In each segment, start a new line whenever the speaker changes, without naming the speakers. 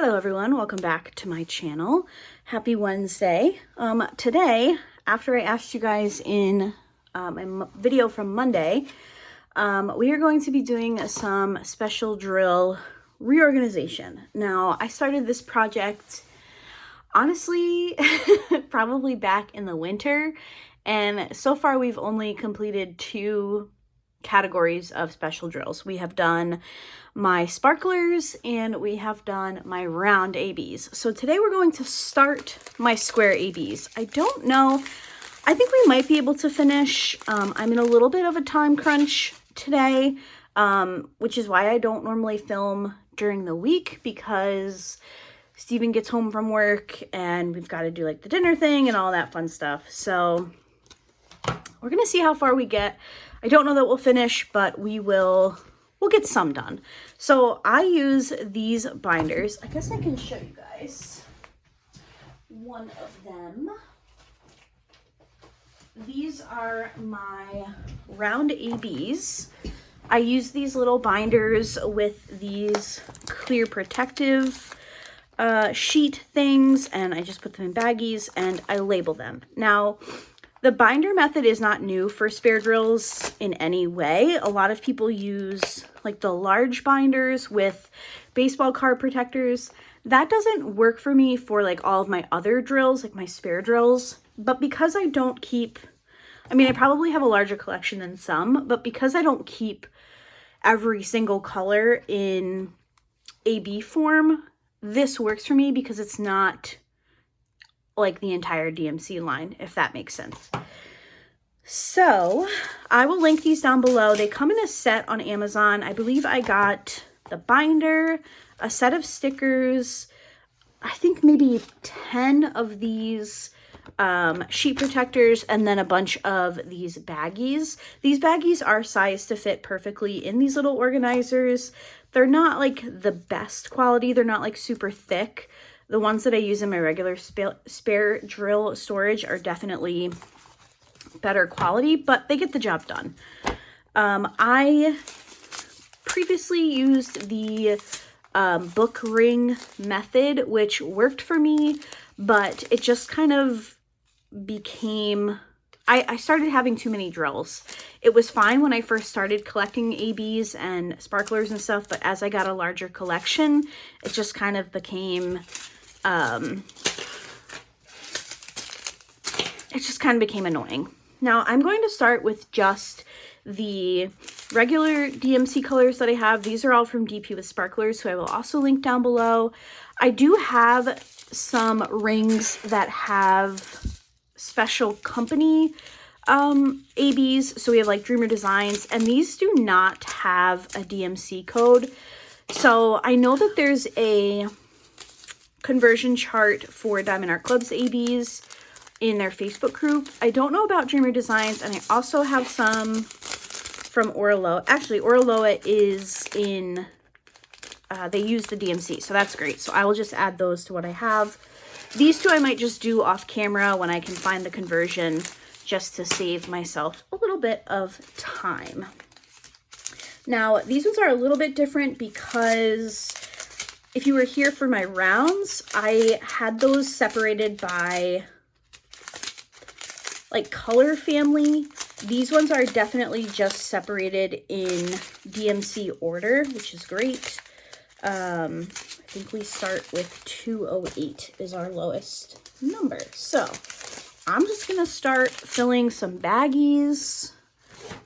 Hello everyone, welcome back to my channel. Happy Wednesday. Today, after I asked you guys in my video from Monday, we are going to be doing some special drill reorganization. Now, I started this project, honestly, probably back in the winter, and so far we've only completed 2 categories of special drills. We have done my sparklers and we have done my round ABs. So today we're going to start my square ABs. I don't know, I think we might be able to finish. I'm in a little bit of a time crunch today, which is why I don't normally film during the week, because Steven gets home from work and we've got to do like the dinner thing and all that fun stuff. So we're gonna see how far we get. I don't know that we'll finish, but we'll get some done. So I use these binders. I guess I can show you guys one of them. These are my round ABs. I use these little binders with these clear protective sheet things, and I just put them in baggies and I label them. Now, the binder method is not new for spare drills in any way. A lot of people use like the large binders with baseball card protectors. That doesn't work for me for like all of my other drills, like my spare drills. But because I don't keep, I mean, I probably have a larger collection than some, but because I don't keep every single color in AB form, this works for me because it's not like the entire DMC line, if that makes sense. So I will link these down below. They come in a set on Amazon. I believe I got the binder, a set of stickers, I think maybe 10 of these sheet protectors, and then a bunch of these baggies. These baggies are sized to fit perfectly in these little organizers. They're not like the best quality. They're not like super thick. The ones that I use in my regular spare drill storage are definitely better quality, but they get the job done. I previously used the book ring method, which worked for me, but it just kind of became, I started having too many drills. It was fine when I first started collecting ABs and sparklers and stuff, but as I got a larger collection, it just kind of became annoying. Now I'm going to start with just the regular DMC colors that I have. These are all from dpwithsparklers, who I will also link down below. I do have some rings that have special company ABs. So we have like Dreamer Designs, and these do not have a DMC code. So I know that there's a conversion chart for Diamond Art Club's ABs in their Facebook group. I don't know about Dreamer Designs, and I also have some from Oraloa. Actually, Oraloa is in, they use the DMC, so that's great. So I will just add those to what I have. These 2 I might just do off camera when I can find the conversion, just to save myself a little bit of time. Now, these ones are a little bit different because if you were here for my rounds, I had those separated by like color family. These ones are definitely just separated in DMC order, which is great. I think we start with 208 is our lowest number. So I'm just gonna start filling some baggies.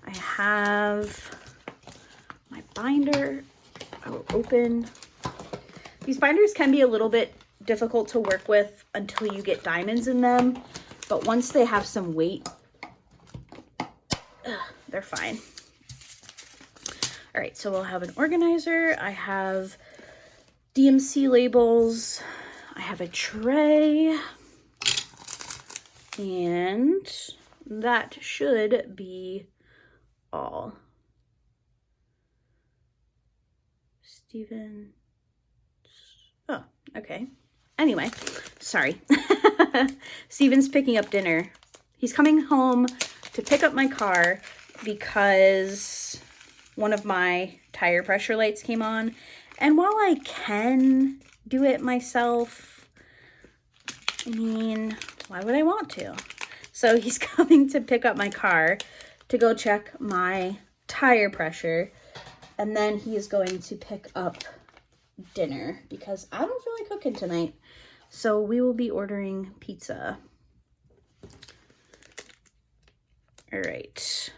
I have my binder. I will open. These binders can be a little bit difficult to work with until you get diamonds in them, but once they have some weight, they're fine. All right, so we'll have an organizer. I have DMC labels. I have a tray, and that should be all. Steven. Oh, okay. Anyway, sorry. Steven's picking up dinner. He's coming home to pick up my car because one of my tire pressure lights came on. And while I can do it myself. I mean, why would I want to? So he's coming to pick up my car to go check my tire pressure. And then he is going to pick up dinner because I don't feel like cooking tonight. So we will be ordering pizza. All right.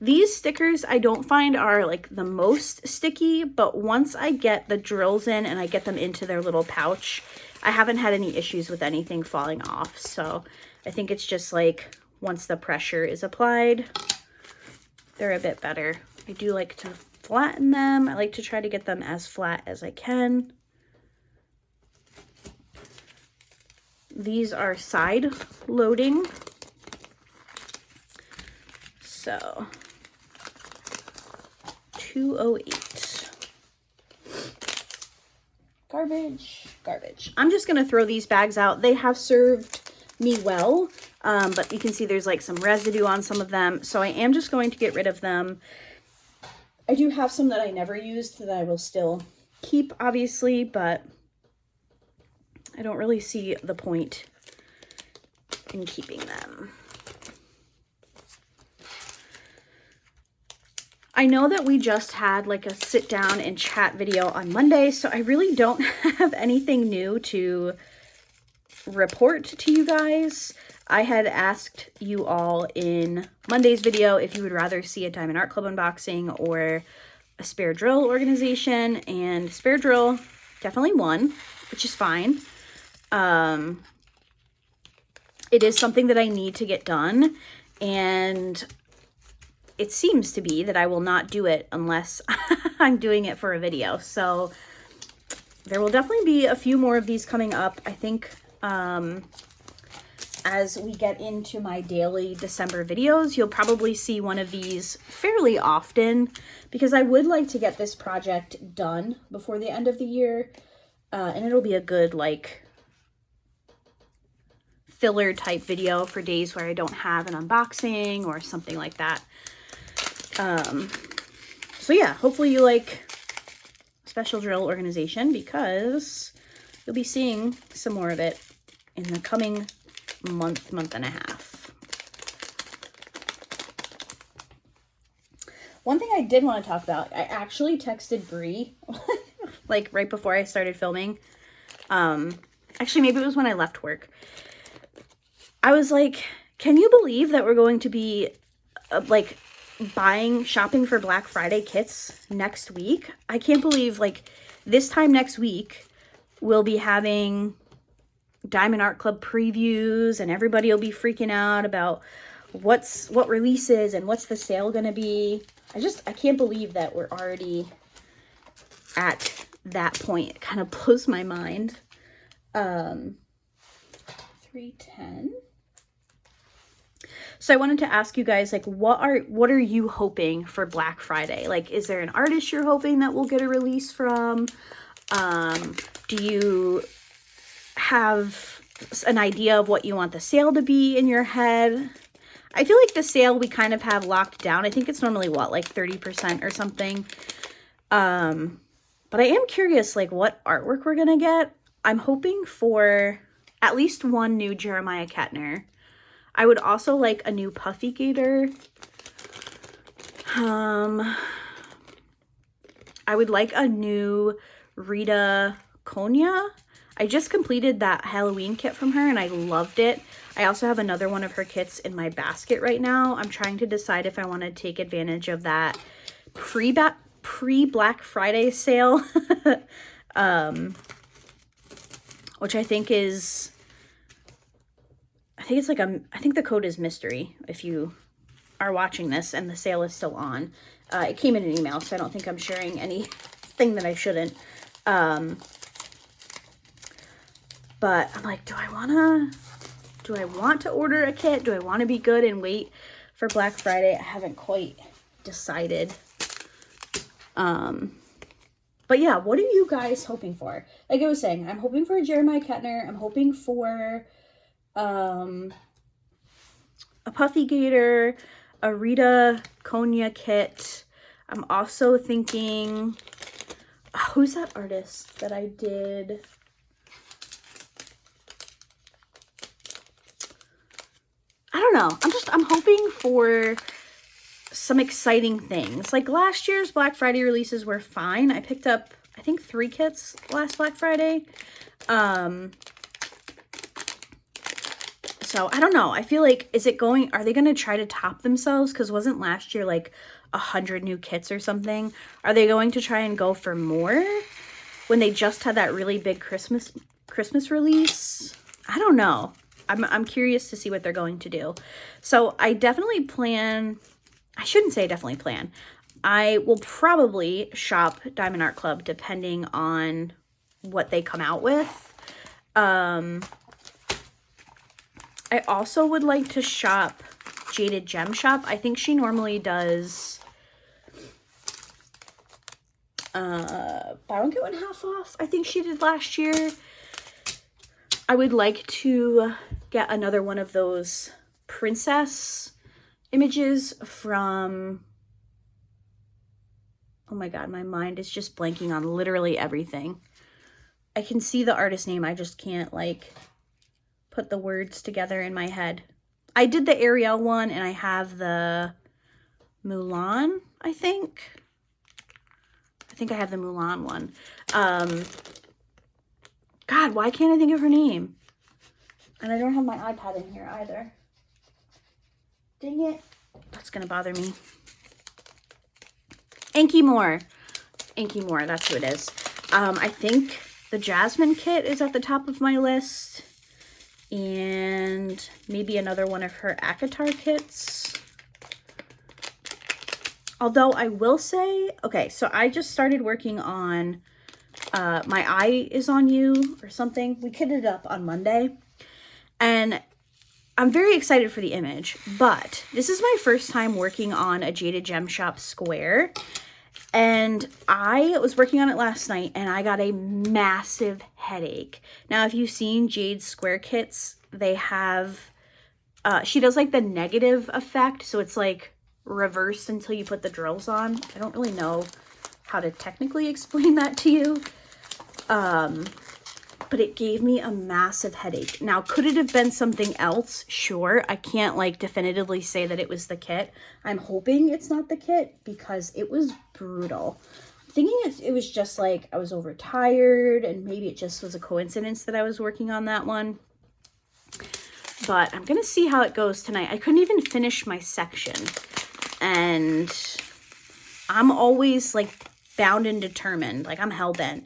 These stickers I don't find are like the most sticky, but once I get the drills in and I get them into their little pouch, I haven't had any issues with anything falling off. So I think it's just like once the pressure is applied, they're a bit better. I do like to flatten them. I like to try to get them as flat as I can. These are side loading. So 208. Garbage. I'm just gonna throw these bags out. They have served me well, but you can see there's like some residue on some of them, so I am just going to get rid of them. I do have some that I never used that I will still keep, obviously, but I don't really see the point in keeping them. I know that we just had like a sit down and chat video on Monday, so I really don't have anything new to report to you guys. I had asked you all in Monday's video if you would rather see a Diamond Art Club unboxing or a spare drill organization, and spare drill definitely won, which is fine. It is something that I need to get done, and it seems to be that I will not do it unless I'm doing it for a video. So there will definitely be a few more of these coming up. I think as we get into my daily December videos, you'll probably see one of these fairly often because I would like to get this project done before the end of the year. And it'll be a good like filler type video for days where I don't have an unboxing or something like that. So yeah, hopefully you like Special Drill Organization because you'll be seeing some more of it in the coming month and a half. One thing I did want to talk about, I actually texted Bree like right before I started filming. Actually, maybe it was when I left work. I was like, can you believe that we're going to be like shopping for Black Friday kits next week? I can't believe like this time next week we'll be having Diamond Art Club previews and everybody will be freaking out about what releases and what's the sale gonna be. I can't believe that we're already at that point. It kind of blows my mind. 310. So I wanted to ask you guys, like, what are you hoping for Black Friday? Like, is there an artist you're hoping that we'll get a release from? Do you have an idea of what you want the sale to be in your head? I feel like the sale we kind of have locked down. I think it's normally what, like 30% or something. But I am curious, like, what artwork we're gonna get. I'm hoping for at least one new Jeremiah Kettner. I would also like a new Puffy Gator. I would like a new Rita Konya. I just completed that Halloween kit from her and I loved it. I also have another one of her kits in my basket right now. I'm trying to decide if I want to take advantage of that pre-Black Friday sale, which I think is... I think the code is mystery if you are watching this and the sale is still on. It came in an email, so I don't think I'm sharing anything that I shouldn't. But I'm like, do I want to order a kit? Do I want to be good and wait for Black Friday? I haven't quite decided. But yeah, what are you guys hoping for? Like I was saying, I'm hoping for a Jeremiah Kettner. I'm hoping for a Puffy Gator, a Rita Konya kit. I'm also thinking, who's that artist that I did? I don't know. I'm hoping for some exciting things. Like last year's Black Friday releases were fine. I picked up, I think, 3 kits last Black Friday. So I don't know. I feel like, are they going to try to top themselves? Because wasn't last year like 100 new kits or something? Are they going to try and go for more when they just had that really big Christmas release? I don't know. I'm curious to see what they're going to do. So I definitely plan, I shouldn't say definitely plan. I will probably shop Diamond Art Club depending on what they come out with. I also would like to shop Jaded Gem Shop. I think she normally does buy one get one half off. I think she did last year. I would like to get another one of those princess images from, oh my god, my mind is just blanking on literally everything. I can see the artist name, I just can't like put the words together in my head. I did the Ariel one and I have the Mulan, I think I have the Mulan one. God, why can't I think of her name? And I don't have my iPad in here either. Dang it. That's gonna bother me. Inky Moore, that's who it is. I think the Jasmine kit is at the top of my list. And maybe another one of her Akatar kits. Although I will say, okay, so I just started working on My Eye Is On You or something. We kitted it up on Monday. And I'm very excited for the image, but this is my first time working on a Jaded Gem Shop square. And I was working on it last night and I got a massive headache. Now, if you've seen Jade's square kits, they have, she does like the negative effect. So it's like reversed until you put the drills on. I don't really know how to technically explain that to you. But it gave me a massive headache. Now, could it have been something else? Sure. I can't like definitively say that it was the kit. I'm hoping it's not the kit because it was brutal. I'm thinking it was just like I was overtired and maybe it just was a coincidence that I was working on that one. But I'm going to see how it goes tonight. I couldn't even finish my section. And I'm always like bound and determined. Like I'm hell-bent.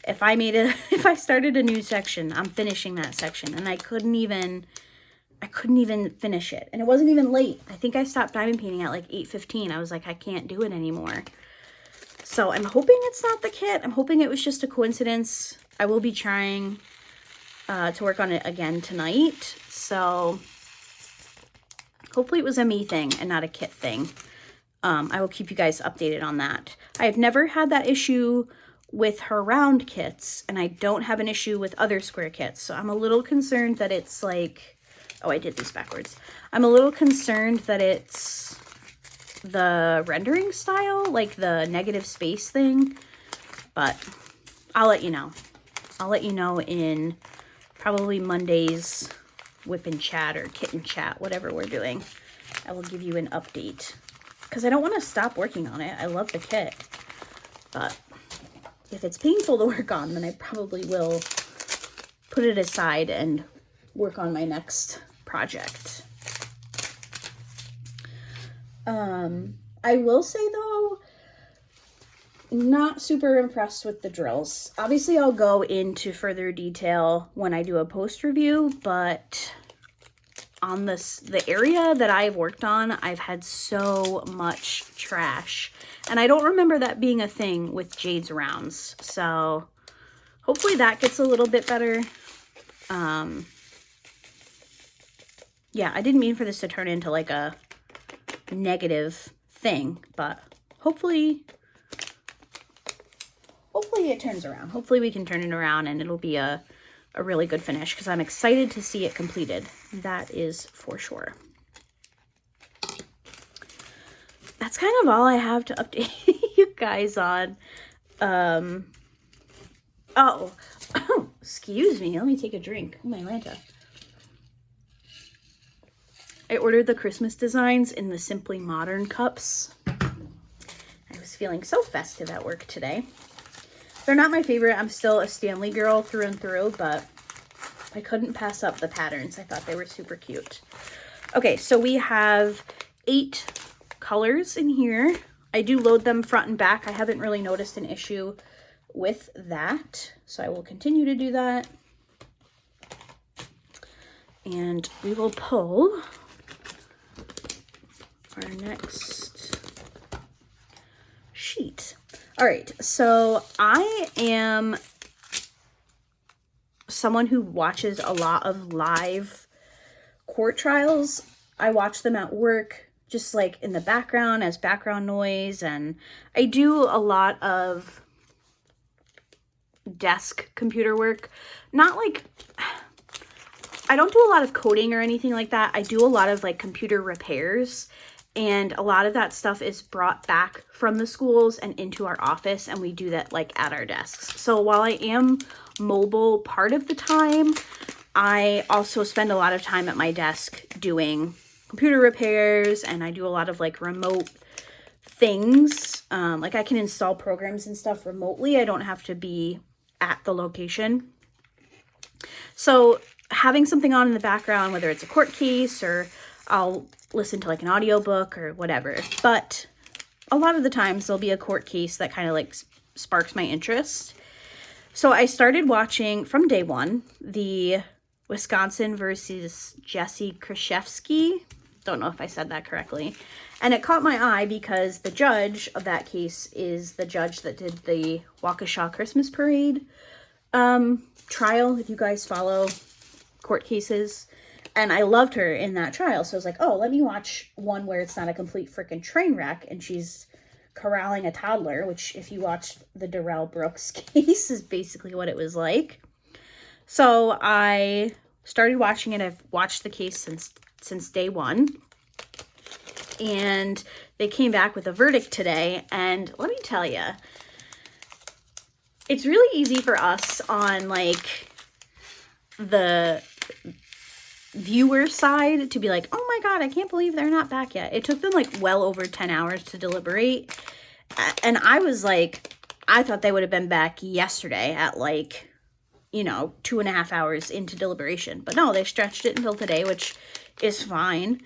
If I started a new section, I'm finishing that section. And I couldn't even finish it. And it wasn't even late. I think I stopped diamond painting at like 8:15. I was like, I can't do it anymore. So I'm hoping it's not the kit. I'm hoping it was just a coincidence. I will be trying to work on it again tonight. So hopefully it was a me thing and not a kit thing. I will keep you guys updated on that. I have never had that issue with her round kits, and I don't have an issue with other square kits. So I'm a little concerned that it's like, oh, I did these backwards. I'm a little concerned that it's the rendering style, like the negative space thing, but I'll let you know. I'll let you know in probably Monday's whip and chat or kitten chat, whatever we're doing. I will give you an update because I don't want to stop working on it. I love the kit, but if it's painful to work on, then I probably will put it aside and work on my next project. I will say though, not super impressed with the drills. Obviously I'll go into further detail when I do a post review, but on the area that I've worked on, I've had so much trash. And I don't remember that being a thing with Jade's rounds. So hopefully that gets a little bit better. Yeah, I didn't mean for this to turn into like a negative thing, but hopefully it turns around. Hopefully we can turn it around and it'll be a really good finish because I'm excited to see it completed. That is for sure. that's kind of all I have to update you guys on. Oh, excuse me. Let me take a drink. Oh, my Lanta. I ordered the Christmas designs in the Simply Modern cups. I was feeling so festive at work today. They're not my favorite. I'm still a Stanley girl through and through, but I couldn't pass up the patterns. I thought they were super cute. Okay, so we have 8 colors in here. I do load them front and back. I haven't really noticed an issue with that, so I will continue to do that. And we will pull our next sheet. All right, so I am someone who watches a lot of live court trials. I watch them at work, just like in the background as background noise, and I do a lot of desk computer work. Not like, I don't do a lot of coding or anything like that. I do a lot of like computer repairs, and a lot of that stuff is brought back from the schools and into our office, and we do that like at our desks. So while I am mobile part of the time, I also spend a lot of time at my desk doing computer repairs, and I do a lot of like remote things. Like I can install programs and stuff remotely. I don't have to be at the location. So having something on in the background, whether it's a court case or I'll listen to like an audiobook or whatever, but a lot of the times there'll be a court case that kind of like sparks my interest. So I started watching from day one the Wisconsin versus Jesse Krzyzewski. Don't know if I said that correctly. And it caught my eye because the judge of that case is the judge that did the Waukesha Christmas Parade trial, if you guys follow court cases. And I loved her in that trial. So I was like, oh, let me watch one where it's not a complete freaking train wreck and she's corralling a toddler, which if you watched the Darrell Brooks case is basically what it was like. So I started watching it. I've watched the case since day one. And they came back with a verdict today. And let me tell you, it's really easy for us on like the viewer side to be like, oh my God, I can't believe they're not back yet. It took them like well over 10 hours to deliberate. And I was like, I thought they would have been back yesterday at like, you know, 2.5 hours into deliberation. But no, they stretched it until today, which is fine.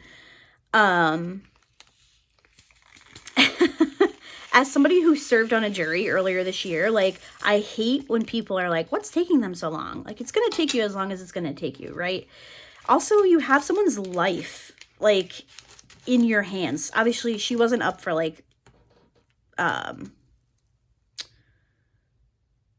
As somebody who served on a jury earlier this year, like, I hate when people are like, what's taking them so long? Like, it's going to take you as long as it's going to take you, right? Also, you have someone's life, like, in your hands. Obviously, she wasn't up for, like,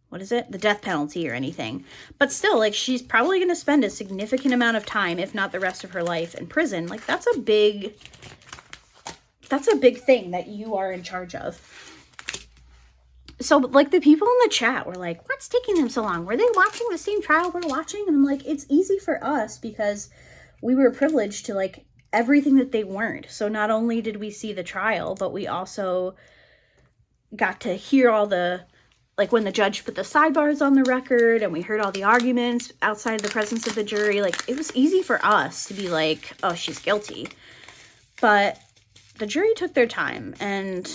what is it? The death penalty or anything. But still, like, she's probably going to spend a significant amount of time, if not the rest of her life, in prison. Like, that's a big thing that you are in charge of. So, like, the people in the chat were like, what's taking them so long? Were they watching the same trial we're watching? And I'm like, it's easy for us because we were privileged to, like, everything that they weren't. So not only did we see the trial, but we also got to hear all the, like, when the judge put the sidebars on the record and we heard all the arguments outside of the presence of the jury. Like, it was easy for us to be like, oh, she's guilty. But the jury took their time, and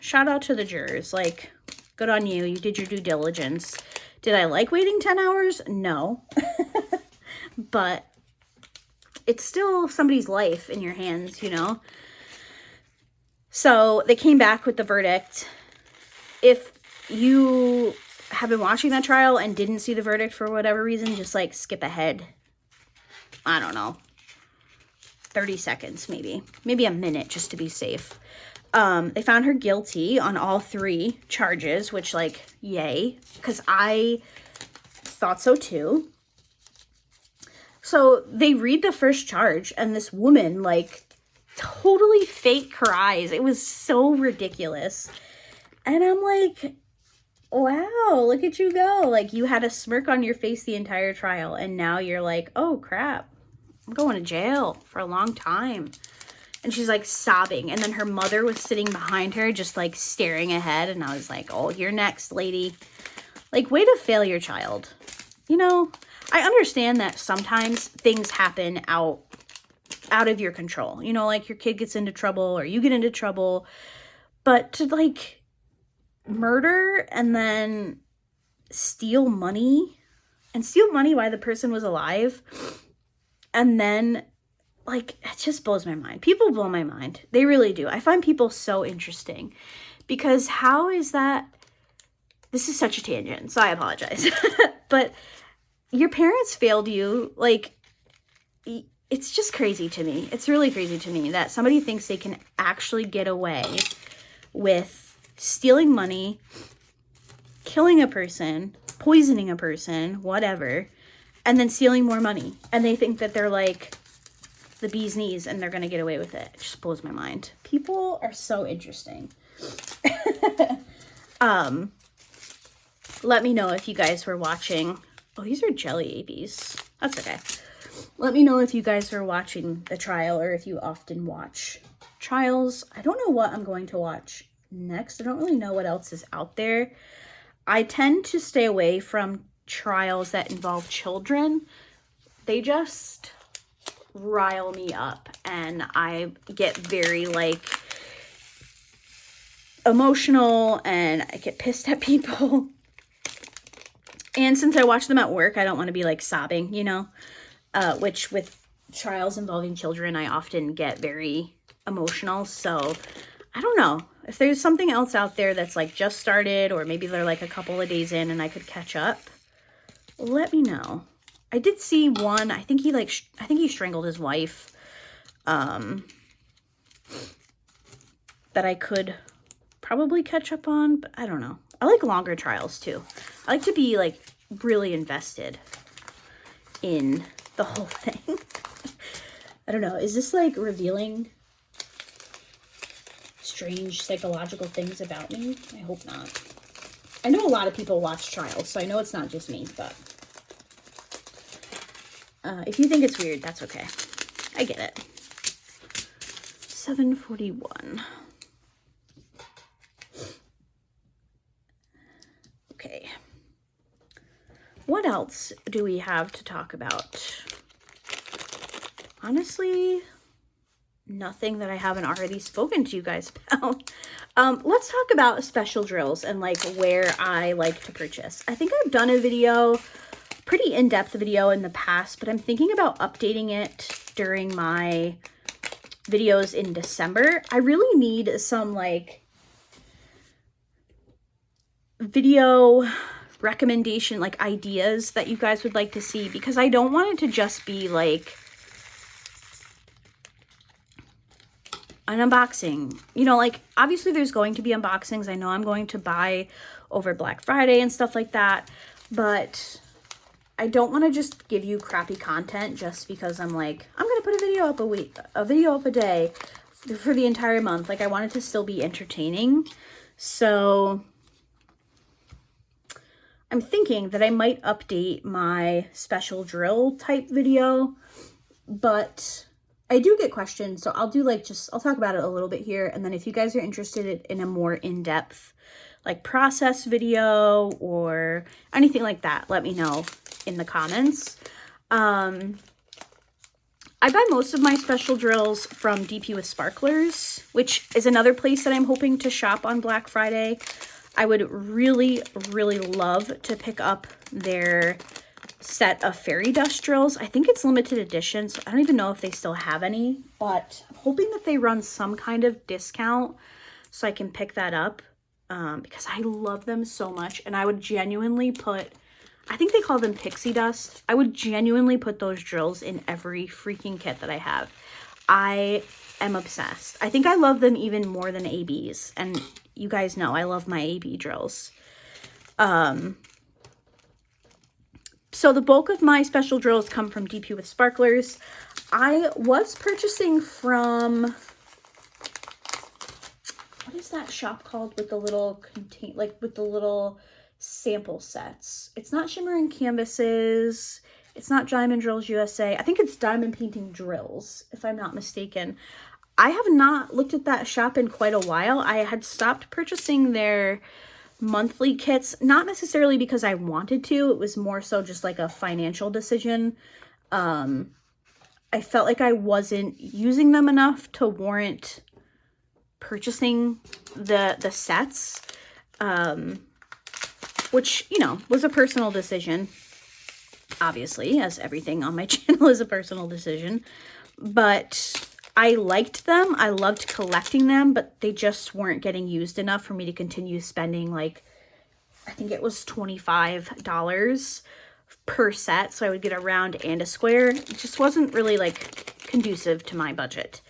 shout out to the jurors. Like, good on you. You did your due diligence. Did I like waiting 10 hours? No. But it's still somebody's life in your hands, you know? So they came back with the verdict. If you have been watching that trial and didn't see the verdict for whatever reason, just, like, skip ahead. I don't know. 30 seconds, maybe a minute, just to be safe. They found her guilty on all 3 charges, which, like, yay, because I thought so too. So they read the first charge, and this woman, like, totally fake cries. It was so ridiculous. And I'm like, wow, look at you go. Like, you had a smirk on your face the entire trial, and now you're like, oh, crap. I'm going to jail for a long time. And and she's like sobbing. And then her mother was sitting behind her, just like staring ahead. And I was like, oh, you're next, lady. Like, way to fail your child. You know, I understand that sometimes things happen out of your control. You know, like your kid gets into trouble or you get into trouble. But to like murder and then steal money while the person was alive, and then like, it just blows my mind. People blow my mind. They really do. I find people so interesting because how is that? This is such a tangent, so I apologize. But your parents failed you. Like, it's just crazy to me. It's really crazy to me that somebody thinks they can actually get away with stealing money, killing a person, poisoning a person, whatever, and then stealing more money. And they think that they're like the bee's knees and they're going to get away with it. It just blows my mind. People are so interesting. Let me know if you guys were watching. Oh, these are jelly ABs. That's okay. Let me know if you guys are watching the trial or if you often watch trials. I don't know what I'm going to watch next. I don't really know what else is out there. I tend to stay away from trials that involve children. They just rile me up and I get very like emotional and I get pissed at people. And since I watch them at work, I don't want to be like sobbing, you know, which with trials involving children, I often get very emotional. So I don't know if there's something else out there that's like just started, or maybe they're like a couple of days in and I could catch up. Let me know. I did see one. I think he strangled his wife. That I could probably catch up on, but I don't know. I like longer trials too. I like to be like really invested in the whole thing. I don't know. Is this like revealing strange psychological things about me? I hope not. I know a lot of people watch trials, so I know it's not just me, but if you think it's weird, that's okay. I get it. 741. Okay. What else do we have to talk about? Honestly, nothing that I haven't already spoken to you guys about. Let's talk about special drills and like where I like to purchase. I think I've done a video, pretty in-depth video in the past, but I'm thinking about updating it during my videos in December. I really need some like video recommendation, like ideas that you guys would like to see, because I don't want it to just be like an unboxing. You know, like obviously there's going to be unboxings. I know I'm going to buy over Black Friday and stuff like that, but I don't want to just give you crappy content just because I'm like, I'm going to put a video up a day for the entire month. Like I want it to still be entertaining. So I'm thinking that I might update my special drill type video, but I do get questions, so I'll do like I'll talk about it a little bit here, and then if you guys are interested in a more in-depth like process video or anything like that, let me know in the comments. I buy most of my special drills from dpwithsparklers, which is another place that I'm hoping to shop on Black Friday. I would really, really love to pick up their set of fairy dust drills. I think it's limited edition, so I don't even know if they still have any, but I'm hoping that they run some kind of discount so I can pick that up, because I love them so much. And I would genuinely put, I think they call them pixie dust. I would genuinely put those drills in every freaking kit that I have. I am obsessed. I think I love them even more than ABs, and you guys know I love my AB drills. So the bulk of my special drills come from DP with Sparklers. I was purchasing from, what is that shop called with the little with the little sample sets? It's not Shimmering Canvases. It's not Diamond Drills USA. I think it's Diamond Painting Drills, if I'm not mistaken. I have not looked at that shop in quite a while. I had stopped purchasing their monthly kits, not necessarily because I wanted to. It was more so just like a financial decision. I felt like I wasn't using them enough to warrant purchasing the sets, which, you know, was a personal decision. Obviously, as everything on my channel is a personal decision, but I liked them. I loved collecting them, but they just weren't getting used enough for me to continue spending, like, I think it was $25 per set, so I would get a round and a square. It just wasn't really, like, conducive to my budget.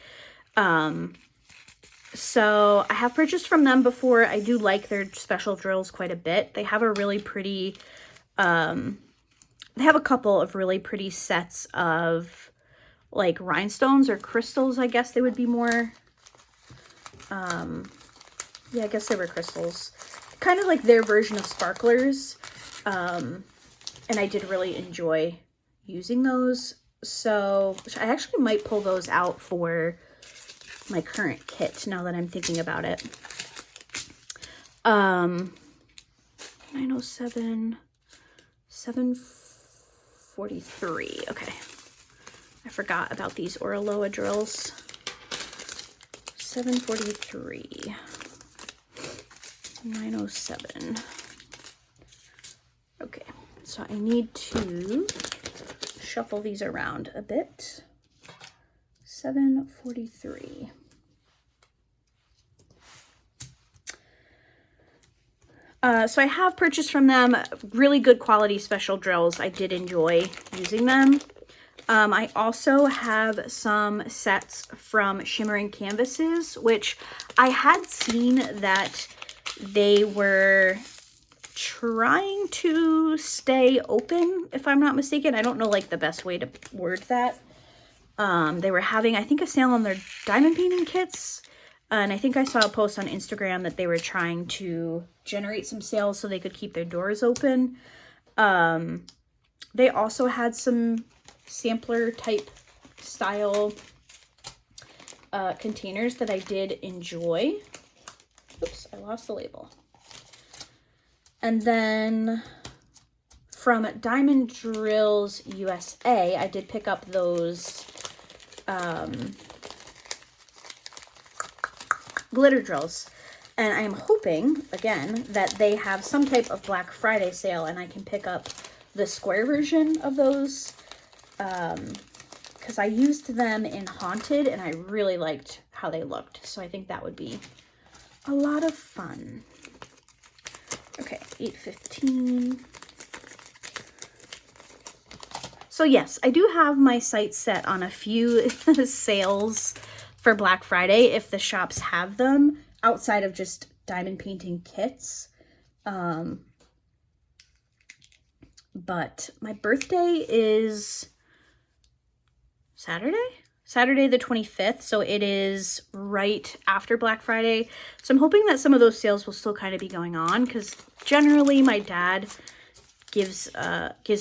So I have purchased from them before. I do like their special drills quite a bit. They have a really pretty, they have a couple of really pretty sets of like rhinestones or crystals, I guess they would be more. Yeah, I guess they were crystals. Kind of like their version of sparklers. And I did really enjoy using those. So I actually might pull those out for my current kit now that I'm thinking about it. 907, 743. Okay. I forgot about these Oraloa drills. 743. 907. Okay. So I need to shuffle these around a bit. 743. So I have purchased from them really good quality special drills. I did enjoy using them. I also have some sets from Shimmering Canvases, which I had seen that they were trying to stay open, if I'm not mistaken. I don't know like the best way to word that. They were having, I think, a sale on their diamond painting kits. And I think I saw a post on Instagram that they were trying to generate some sales so they could keep their doors open. They also had some sampler type style containers that I did enjoy. Oops, I lost the label. And then from Diamond Drills USA, I did pick up those glitter drills. And I am hoping, again, that they have some type of Black Friday sale and I can pick up the square version of those. Because I used them in Haunted and I really liked how they looked. So I think that would be a lot of fun. Okay, 815. So yes, I do have my sights set on a few sales for Black Friday if the shops have them outside of just diamond painting kits. But my birthday is Saturday the 25th, so it is right after Black Friday. So I'm hoping that some of those sales will still kind of be going on because generally my dad gives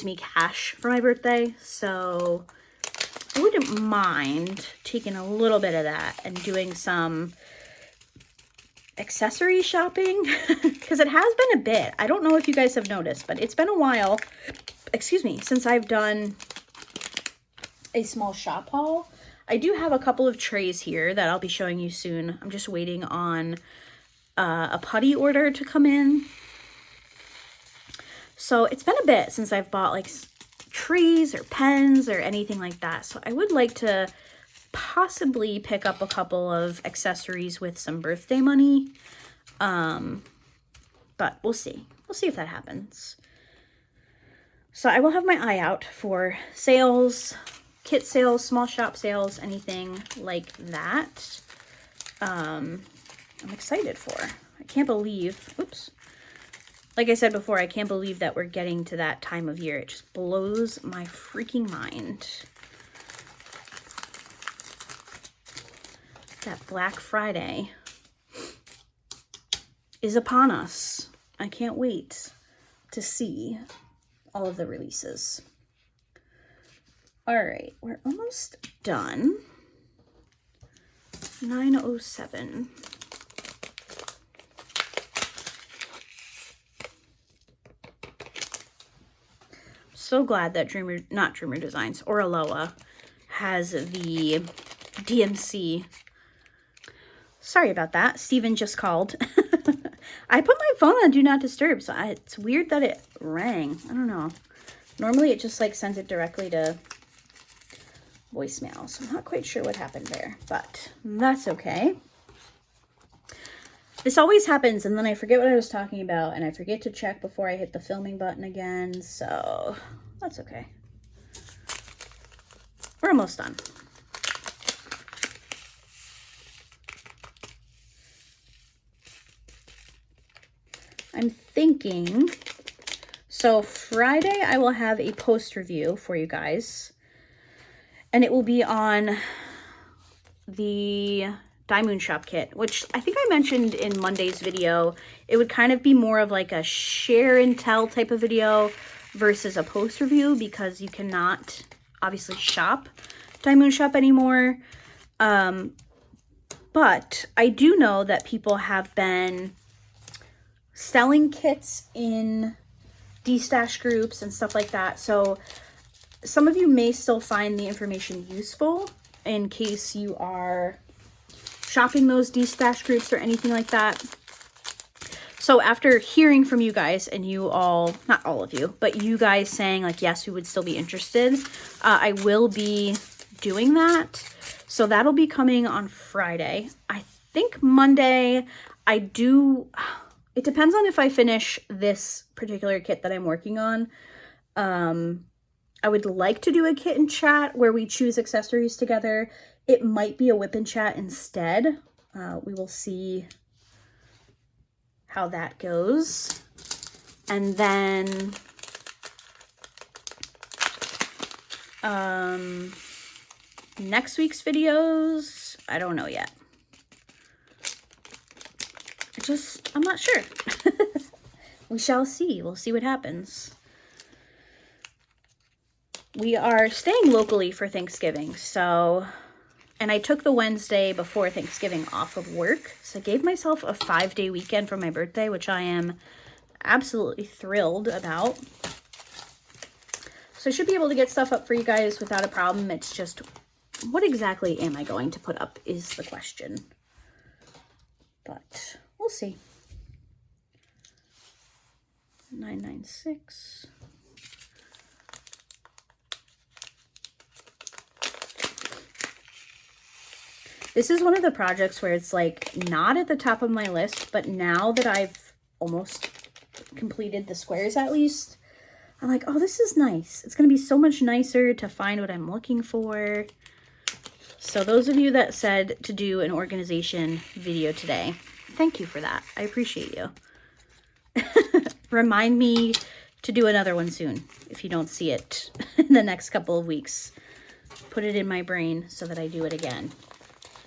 me cash for my birthday, so I wouldn't mind taking a little bit of that and doing some accessory shopping because it has been a bit. I don't know if you guys have noticed, but it's been a while, excuse me, since I've done a small shop haul. I do have a couple of trays here that I'll be showing you soon. I'm just waiting on a putty order to come in. So it's been a bit since I've bought like trees or pens or anything like that. So I would like to possibly pick up a couple of accessories with some birthday money. But we'll see. We'll see if that happens. So I will have my eye out for sales, kit sales, small shop sales, anything like that. I'm excited for. I can't believe, oops. Like I said before, I can't believe that we're getting to that time of year. It just blows my freaking mind. That Black Friday is upon us. I can't wait to see all of the releases. All right, we're almost done. 907. So glad that not Dreamer Designs, or Aloha has the DMC. Sorry about that. Steven just called. I put my phone on Do Not Disturb, so it's weird that it rang. I don't know. Normally it just like sends it directly to voicemail, so I'm not quite sure what happened there, but that's okay. This always happens, and then I forget what I was talking about, and I forget to check before I hit the filming button again, so that's okay. We're almost done. I'm thinking, so Friday I will have a post review for you guys, and it will be on the Diamond Shop kit, which I think I mentioned in Monday's video. It would kind of be more of like a share and tell type of video versus a post review, because you cannot obviously shop Diamond Shop anymore. But I do know that people have been selling kits in D-stash groups and stuff like that. So some of you may still find the information useful in case you are shopping those D-stash groups or anything like that. So after hearing from you guys, and you all, not all of you, but you guys saying like, yes, we would still be interested, I will be doing that. So that'll be coming on Friday. I think Monday it depends on if I finish this particular kit that I'm working on. I would like to do a kit and chat where we choose accessories together. It might be a whip and chat instead. We will see how that goes. And then next week's videos, I don't know yet. I'm not sure. We shall see. We'll see what happens. We are staying locally for Thanksgiving, so, and I took the Wednesday before Thanksgiving off of work, so I gave myself a 5-day weekend for my birthday, which I am absolutely thrilled about. So I should be able to get stuff up for you guys without a problem. It's just, what exactly am I going to put up is the question. But we'll see. 996. This is one of the projects where it's like not at the top of my list, but now that I've almost completed the squares at least, I'm like, oh, this is nice. It's going to be so much nicer to find what I'm looking for. So those of you that said to do an organization video today, thank you for that. I appreciate you. Remind me to do another one soon if you don't see it in the next couple of weeks. Put it in my brain so that I do it again.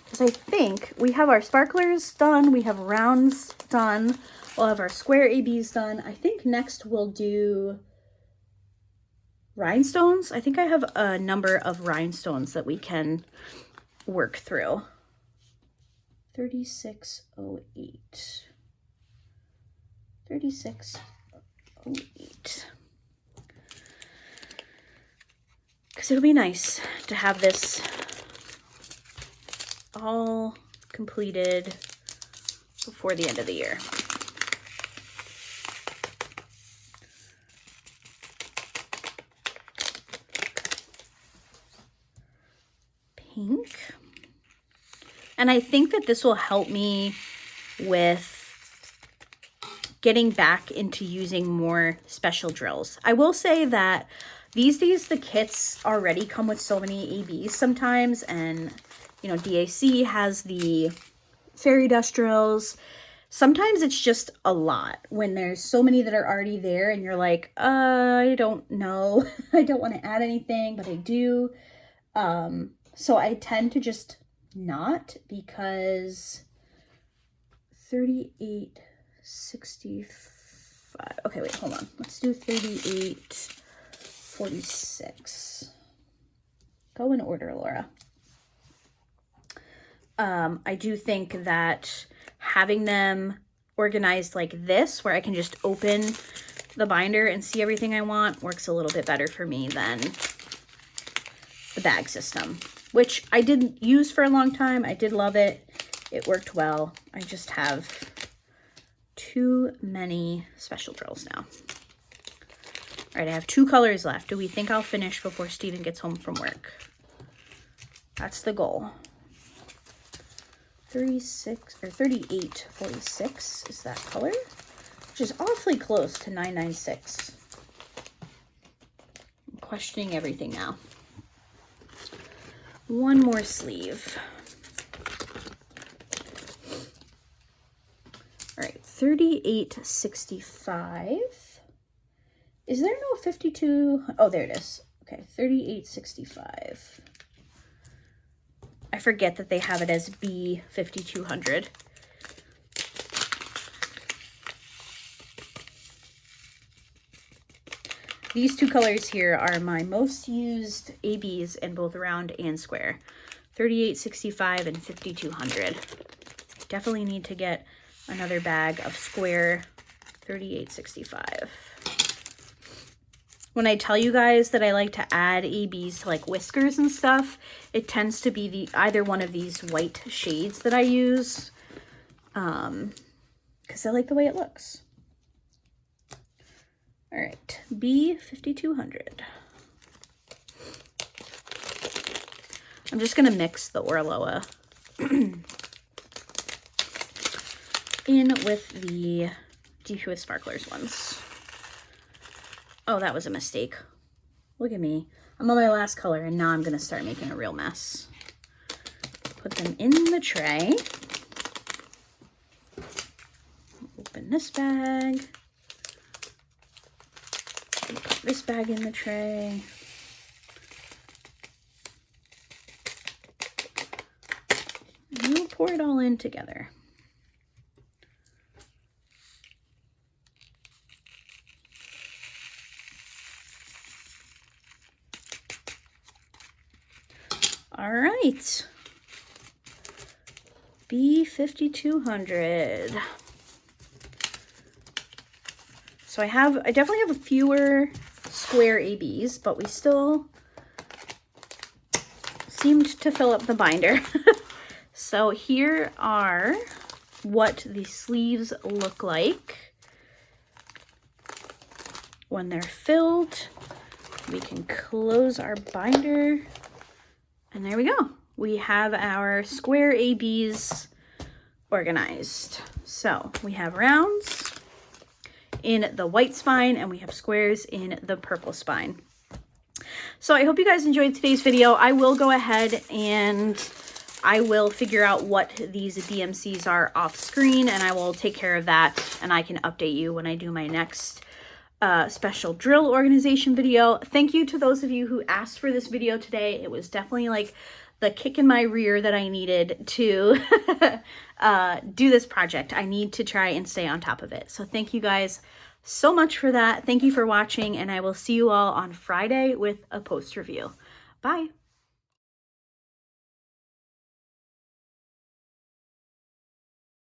Because I think we have our sparklers done, we have rounds done, we'll have our square ABs done. I think next we'll do rhinestones. I think I have a number of rhinestones that we can work through. 3608. 3608. Because it'll be nice to have this all completed before the end of the year. Pink. And I think that this will help me with getting back into using more special drills. I will say that these days the kits already come with so many ABs sometimes, and you know, DAC has the fairy dust drills. Sometimes it's just a lot when there's so many that are already there and you're like, I don't know. I don't want to add anything, but I do. So I tend to just not, because 3865. Okay, wait, hold on. Let's do 3846. Go in order, Laura. I do think that having them organized like this, where I can just open the binder and see everything I want, works a little bit better for me than the bag system, which I did use for a long time. I did love it. It worked well. I just have too many special drills now. All right, I have 2 colors left. Do we think I'll finish before Steven gets home from work? That's the goal. 3846 is that color, which is awfully close to 996. I'm questioning everything now. One more sleeve. All right, 3865. Is there no 52? Oh, there it is. Okay, 3865. I forget that they have it as B5200. These 2 colors here are my most used ABs in both round and square. 3865 and 5200. Definitely need to get another bag of square 3865. When I tell you guys that I like to add ABs to like whiskers and stuff, it tends to be either one of these white shades that I use, because I like the way it looks. All right, B5200. I'm just gonna mix the Orloa in with the DP with Sparklers ones. Oh, that was a mistake. Look at me. I'm on my last color and now I'm gonna start making a real mess. Put them in the tray. Open this bag. Put this bag in the tray. And we'll pour it all in together. All right, B5200. So I definitely have a fewer square ABs, but we still seemed to fill up the binder. So here are what the sleeves look like when they're filled. We can close our binder. And there we go. We have our square ABs organized. So we have rounds in the white spine and we have squares in the purple spine. So I hope you guys enjoyed today's video. I will go ahead and I will figure out what these DMCs are off screen and I will take care of that and I can update you when I do my next special drill organization video. Thank you to those of you who asked for this video today. It was definitely like the kick in my rear that I needed to do this project. I need to try and stay on top of it. So thank you guys so much for that. Thank you for watching and I will see you all on Friday with a post review. Bye.